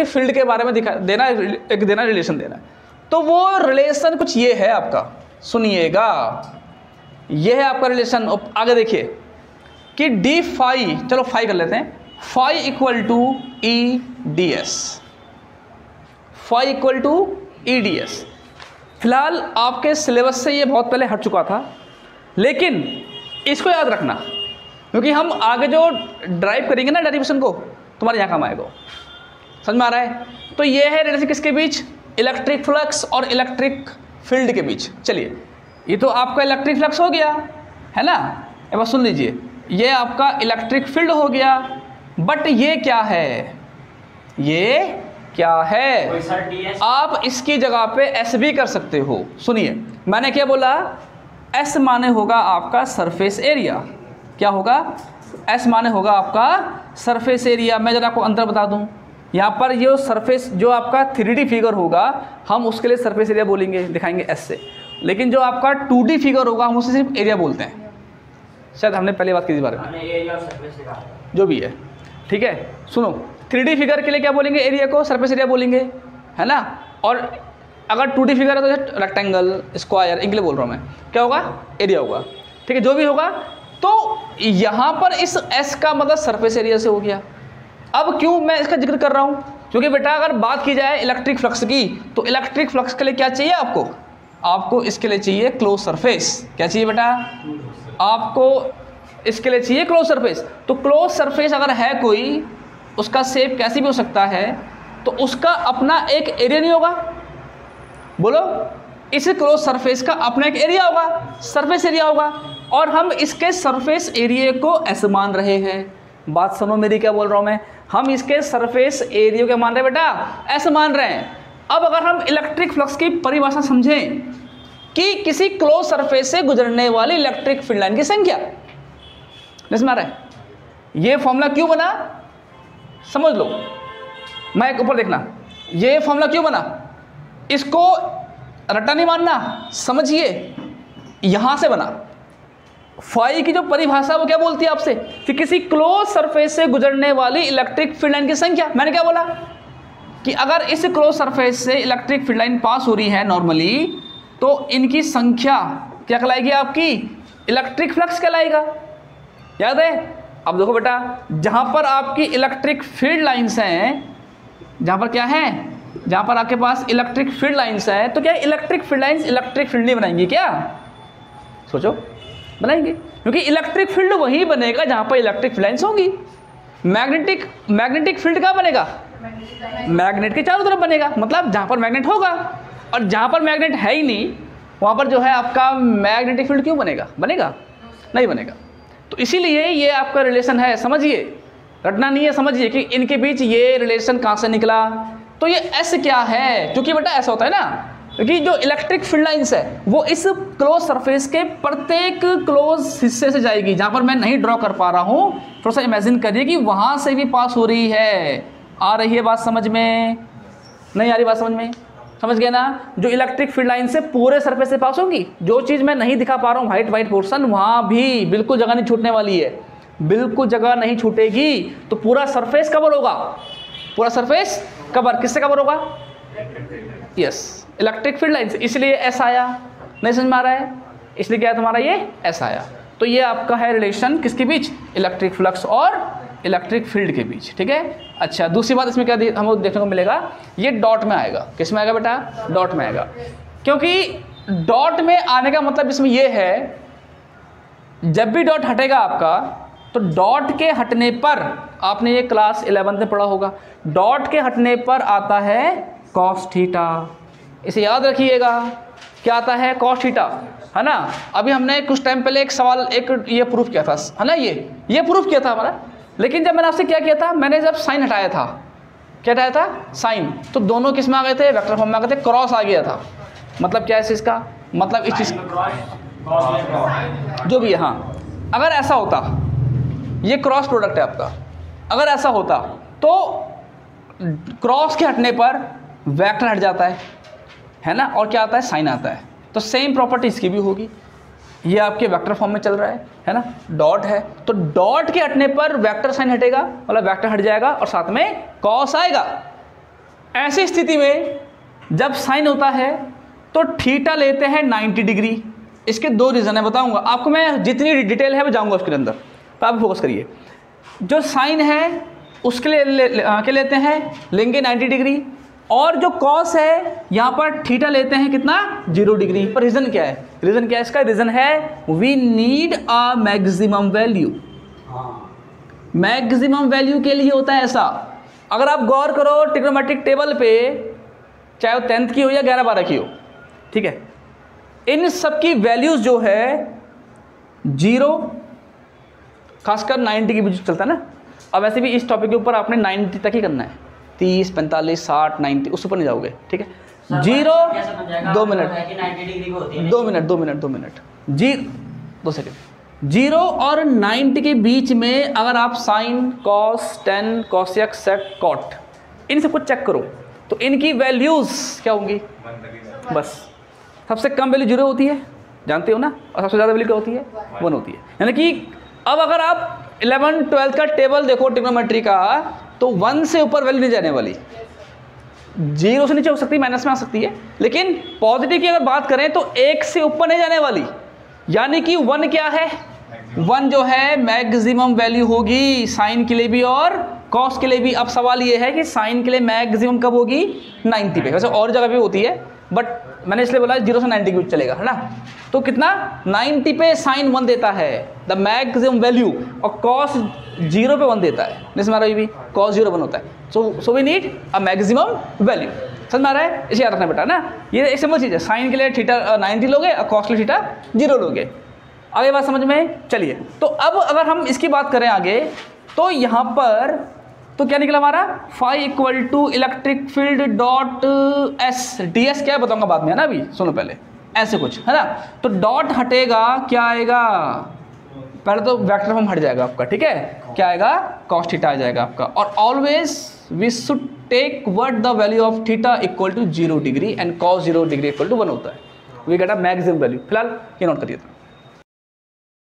Electric field के बारे में देना रिलेशन देना है। तो वो रिलेशन कुछ ये है आपका, सुनिएगा, ये है आपका रिलेशन। आगे देखिए कि डी फाई, चलो फाई कर लेते हैं, phi equal to E D S, phi equal to E D S. फिलहाल आपके सिलेबस से ये बहुत पहले हट चुका था, लेकिन इसको याद रखना, क्योंकि हम आगे जो ड्राइव करेंगे ना डेरिवेशन को, तुम्हारे यहाँ काम आएगा। समझ में आ रहा है? तो ये है रिलेशन किसके बीच? इलेक्ट्रिक फ्लक्स और इलेक्ट्रिक फील्ड के बीच। चलिए, ये तो आपका इलेक्ट्रिक फ्लक्स हो गया है ना, एक बार सुन लीजिए, ये आपका इलेक्ट्रिक फील्ड हो गया, बट ये क्या है? ये क्या है? आप इसकी जगह पे एस भी कर सकते हो। सुनिए, मैंने क्या बोला? एस माने होगा आपका सरफेस एरिया। क्या होगा? एस माने होगा आपका सरफेस एरिया। मैं जरा आपको अंतर बता दूं, यहाँ पर ये सरफेस जो आपका 3D फिगर होगा हम उसके लिए सरफेस एरिया बोलेंगे, दिखाएंगे एस से, लेकिन जो आपका 2D फिगर होगा हम उसे सिर्फ एरिया बोलते हैं। शायद हमने पहले बात की इस बारे में, जो भी है, ठीक है। सुनो, 3D फिगर के लिए क्या बोलेंगे? एरिया को सरफेस एरिया बोलेंगे, है ना। और अगर 2D फिगर है तो रेक्टेंगल, स्क्वायर, इनके लिए बोल रहा हूँ मैं, क्या होगा? एरिया होगा, ठीक है, जो भी होगा। तो यहाँ पर इस एस का मतलब सरफेस एरिया से हो गया। अब क्यों मैं इसका जिक्र कर रहा हूँ? क्योंकि बेटा अगर बात की जाए इलेक्ट्रिक फ्लक्स की, तो इलेक्ट्रिक फ्लक्स के लिए क्या चाहिए आपको? आपको इसके लिए चाहिए क्लोज सरफेस। क्या चाहिए बेटा? आपको इसके लिए चाहिए क्लोज सरफेस। तो क्लोज सरफेस अगर है कोई, उसका शेप कैसी भी हो सकता है, तो उसका अपना एक एरिया नहीं होगा? बोलो, इस क्लोज सरफेस का अपना एक एरिया होगा, सरफेस एरिया होगा, और हम इसके सरफेस एरिया को ऐसे मान रहे हैं। बात सुनो मेरी, क्या बोल रहा हूं मैं? हम इसके सरफेस एरिया क्या मान रहे हैं बेटा? ऐसे मान रहे हैं। अब अगर हम इलेक्ट्रिक फ्लक्स की परिभाषा समझें कि किसी क्लोज सरफेस से गुजरने वाली इलेक्ट्रिक फील्ड लाइन की संख्या, समझ में आ रहा है? ये फॉर्मूला क्यों बना समझ लो। मैं ऊपर देखना, ये फॉर्मूला क्यों बना, इसको रट्टा नहीं मानना, समझिए, यहां से बना। फाई की जो परिभाषा वो क्या बोलती है आपसे कि किसी क्लोज सरफेस से गुजरने वाली इलेक्ट्रिक फील्ड लाइन की संख्या। मैंने क्या बोला कि अगर इस क्लोज सरफेस से इलेक्ट्रिक फील्ड लाइन पास हो रही है नॉर्मली, तो इनकी संख्या क्या कहलाएगी? आपकी इलेक्ट्रिक फ्लक्स कहलाएगा। याद है? अब देखो बेटा, जहां पर आपकी इलेक्ट्रिक फील्ड लाइंस हैं, जहां पर क्या है, जहां पर आपके पास इलेक्ट्रिक फील्ड लाइंस है, तो क्या electric field lines electric field नहीं बनाएंगी? क्या सोचो, बनाएंगे, क्योंकि इलेक्ट्रिक फील्ड वहीं बनेगा जहां पर इलेक्ट्रिक फील्ड लाइंस होंगी। मैग्नेटिक फील्ड कहाँ बनेगा? मैग्नेट के चारों तरफ बनेगा, मतलब जहां पर मैग्नेट होगा। और जहां पर मैग्नेट है ही नहीं, वहां पर जो है आपका मैग्नेटिक फील्ड क्यों बनेगा? बनेगा नहीं बनेगा। तो इसीलिए ये आपका रिलेशन है, समझिए, रटना नहीं है, समझिए कि इनके बीच ये रिलेशन कहाँ से निकला। तो ये एस क्या है? क्योंकि बेटा ऐसा होता है ना, क्योंकि जो इलेक्ट्रिक फील्ड लाइंस है वो इस क्लोज सरफेस के प्रत्येक क्लोज हिस्से से जाएगी। जहां पर मैं नहीं ड्रॉ कर पा रहा हूं, थोड़ा सा इमेजिन करिए कि वहां से भी पास हो रही है। आ रही है बात समझ में? नहीं आ रही बात समझ में? समझ गए ना? जो इलेक्ट्रिक फील्ड लाइन से पूरे सरफेस से पास होगी, जो चीज़ मैं नहीं दिखा पा रहा हूँ वाइट पोर्शन, वहाँ भी बिल्कुल जगह नहीं छूटने वाली है, बिल्कुल जगह नहीं छूटेगी। तो पूरा सरफेस कवर होगा, पूरा सरफेस कवर किससे कवर होगा? यस, इलेक्ट्रिक फील्ड लाइन से। इसलिए एस आया। नहीं समझ में आ रहा है? इसलिए क्या है तुम्हारा? ये एस आया। तो ये आपका है रिलेशन किसके बीच? इलेक्ट्रिक फ्लक्स और इलेक्ट्रिक फील्ड के बीच, ठीक है। अच्छा, दूसरी बात इसमें क्या हमको देखने को मिलेगा, ये डॉट में आएगा। किस में आएगा बेटा? डॉट में आएगा। क्योंकि डॉट में आने का मतलब इसमें ये है, जब भी डॉट हटेगा आपका, तो डॉट के हटने पर, आपने ये क्लास 11 में पढ़ा होगा, डॉट के हटने पर आता है कॉस थीटा। इसे याद रखिएगा, क्या आता है? कॉस थीटा, है ना। अभी हमने कुछ टाइम पहले एक सवाल, एक ये प्रूफ किया था, है ना, ये प्रूफ किया था हमारा। लेकिन जब मैंने आपसे क्या किया था, मैंने जब साइन हटाया था, क्या हटाया था? साइन, तो दोनों किस में आ गए थे? वेक्टर फॉर्म में आ गए थे, क्रॉस आ गया था। मतलब क्या है इसका? मतलब इस चीज जो भी है, हाँ, अगर ऐसा होता, ये क्रॉस प्रोडक्ट है आपका, अगर ऐसा होता तो क्रॉस के हटने पर वेक्टर हट जाता है ना, और क्या आता है? साइन आता है। तो सेम प्रॉपर्टी इसकी भी होगी। ये आपके वेक्टर फॉर्म में चल रहा है ना, डॉट है, तो डॉट के हटने पर वेक्टर साइन हटेगा, मतलब वेक्टर हट जाएगा और साथ में कॉस आएगा। ऐसी स्थिति में जब साइन होता है तो थीटा लेते हैं 90 डिग्री। इसके दो रीज़न है, बताऊंगा आपको मैं, जितनी डिटेल है मैं जाऊंगा उसके अंदर, तो आप फोकस करिए। जो साइन है उसके लिए लेते हैं, लेंगे 90 डिग्री, और जो कॉस है यहाँ पर थीटा लेते हैं कितना, 0 डिग्री। पर रीज़न क्या है, रीज़न क्या है इसका, रीज़न है we need a maximum value. Maximum value के लिए होता है ऐसा। अगर आप गौर करो ट्रिग्नोमेट्रिक टेबल पे, चाहे वो 10th की हो या 11-12 की हो, ठीक है, इन सब की वैल्यूज जो है 0 खासकर 90 के बीच चलता है ना। अब वैसे भी इस टॉपिक के ऊपर आपने 90 तक ही करना है, 30, 45, 60, 90 उससे ऊपर नहीं जाओगे, ठीक है। 0 2 मिनट 2 मिनट जी 2 सेकेंड। 0 और 90 के बीच में अगर आप sine, cos, tan, cosec, sec, cot इन सबको चेक करो तो इनकी वैल्यूज क्या होंगी, बस सबसे कम वैल्यू 0 होती है, जानते हो ना, और सबसे ज़्यादा वैल्यू क्या होती है, 1 होती है। यानी कि अब अगर आप 11, 12 का टेबल देखो ट्रिग्नोमेट्री का, तो 1 से ऊपर वैल्यू नहीं जाने वाली, 0 से नीचे हो सकती है, माइनस में आ सकती है, लेकिन पॉजिटिव की अगर बात करें तो 1 से ऊपर नहीं जाने वाली। यानी कि 1 क्या है, 1 जो है मैक्सिमम वैल्यू होगी साइन के लिए भी और कॉस के लिए भी। अब सवाल ये है कि साइन के लिए मैक्सिमम कब होगी, 90 पे। वैसे और जगह पे होती है, बट मैंने इसलिए बोला 0 से 90 के बीच चलेगा, है ना। तो कितना, 90 पे साइन 1 देता है द मैक्सिमम वैल्यू, और कॉस 0 पे 1 देता है, नहीं समझ रहा भी, कॉस 0 1 होता है। So we need a maximum value, समझ में आ रहा है, इसे याद रखना बेटा ना। ये एक सिंपल चीज़ है, साइन के लिए थीटा 90 लोगे और कॉस के लिए थीटा 0 लोगे। आगे बात समझ में चलिए। तो अब अगर हम इसकी बात करें आगे, तो यहाँ पर तो क्या निकला हमारा, phi equal to electric field dot S, D S क्या है बताऊंगा बाद में, है ना, अभी सुनो पहले, ऐसे कुछ है ना। तो डॉट हटेगा, क्या आएगा, पहले तो वेक्टर फॉर्म हट जाएगा आपका, ठीक है, क्या आएगा, कॉस थीटा आ जाएगा आपका। और always we should take what the value of theta equal to 0 degree and cos 0 degree equal to 1 होता है, we get a maximum value. फिलहाल ये नोट करिए।